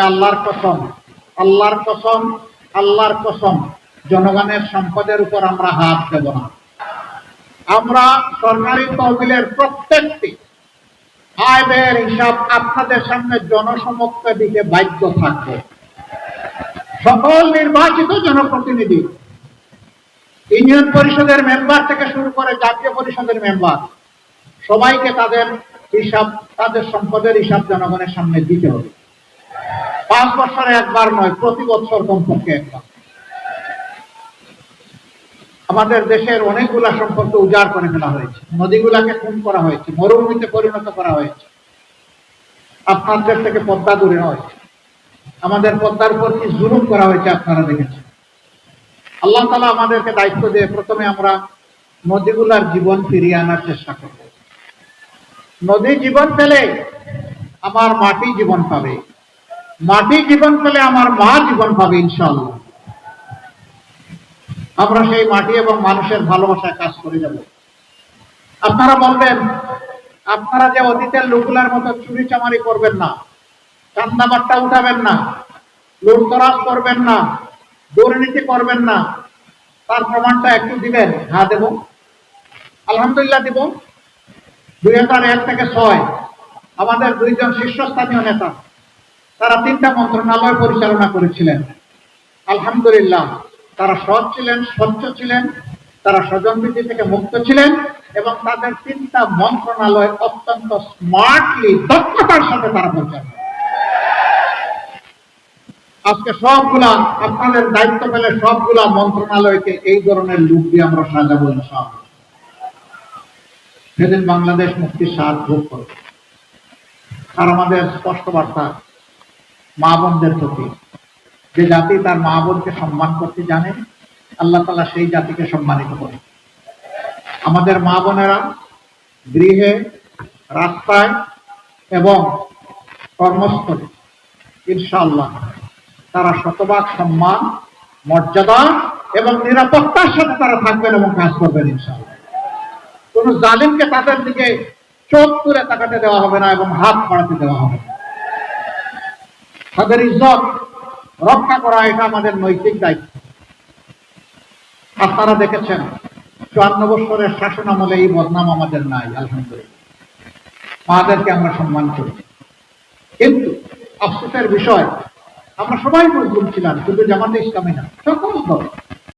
আল্লাহর কসম, আল্লাহর কসম, আল্লাহর কসম, জনগণের সম্পদের উপর আমরা হাত দেব না। আমরা সরকারি তহবিলের প্রত্যেকটি আয় ব্যয়ের হিসাব আপনাদের সামনে জনসমক্ষে দিতে বাধ্য থাকব। সকল নির্বাচিত জনপ্রতিনিধি, ইউনিয়ন পরিষদের মেম্বার থেকে শুরু করে জাতীয় পরিষদের মেম্বার, সবাইকে তাদের হিসাব, তাদের সম্পদের হিসাব জনগণের সামনে দিতে হবে। 5 বছরে একবার নয়, প্রতি বছর কমপক্ষে একবার। আমাদের দেশের অনেকগুলা সম্পদকে উজাড় করে ফেলা হয়েছে, নদীগুলাকে খুন করা হয়েছে, মরুভূমিতে পরিণত করা হয়েছে, আপনাদের থেকে পদ্মা দূরে হয়েছে, আমাদের পদ্মার উপর কি জুলুম করা হয়েছে আপনারা দেখেছেন। আল্লাহ তাআলা আমাদেরকে দায়িত্ব দিয়ে প্রথমে আমরা নদীগুলার জীবন ফিরিয়ে আনার চেষ্টা করব। নদী জীবন পেলে আমার মাটি জীবন পাবে, মাটি জীবন পেলে আমার মা জীবন পাবে ইনশাআল্লাহ। আমরা সেই মাটি এবং মানুষের ভালোবাসায় কাজ করে যাব। আপনারা বলবেন, আপনারা যে অতীতের লোকগুলার মতো চুরি চামারি করবেন না, চান্দাবাট্টা উঠাবেন না, লুটতরাজ করবেন না, দুর্নীতি করবেন না, তার প্রমাণটা একটু দিবেন। হ্যাঁ দেব, আলহামদুলিল্লাহ দিব। 2001 থেকে 6 আমাদের 2 জন শীর্ষস্থানীয় নেতা, তারা 3টা মন্ত্রণালয় পরিচালনা করেছিলেন। আলহামদুলিল্লাহ, তারা সৎ ছিলেন, স্বচ্ছ ছিলেন, তারা স্বজনপ্রীতি থেকে মুক্ত ছিলেন এবং তাদের 3টা মন্ত্রণালয় অত্যন্ত স্মার্টলি, দক্ষতার সাথে তারা পরিচালনা। আজকে সবগুলা আপনাদের দায়িত্ব পেলে সবগুলা মন্ত্রণালয়কে এই ধরনের লুক দিয়ে আমরা সাজাবো ইনশাআল্লাহ। সেদিন বাংলাদেশ মুক্তির স্বাদ ভোগ করবে। আর আমাদের স্পষ্ট বার্তা মা বোনদের প্রতি, যে জাতি তার মা বোনকে সম্মান করতে জানে, আল্লাহ তাআলা সেই জাতিকে সম্মানিত করে। আমাদের মা বোনেরা গৃহে, রাস্তায় এবং কর্মস্থলে ইনশাআল্লাহ তারা শতভাগ সম্মান, মর্যাদা এবং নিরাপত্তার সাথে তারা থাকবেন এবং কাজ করবেন ইনশাআল্লাহ। কোন জালিমকে তাদের দিকে চোখ তুলে তাকাতে দেওয়া হবে না এবং হাত বাড়াতে দেওয়া হবে না। তাদের ইজ্জত রক্ষা করা এটা আমাদের নৈতিক দায়িত্ব। আপনারা দেখেছেন 54 বছরের শাসন আমলে এই বদনাম আমাদের নাই, আলহামদুলিল্লাহ। মাদেরকে আমরা সম্মান করি, কিন্তু আফসোসের বিষয় আমরা সবাই মুসলিম ছিলাম, শুধু জামাতে ইসলামী না, সকল দল।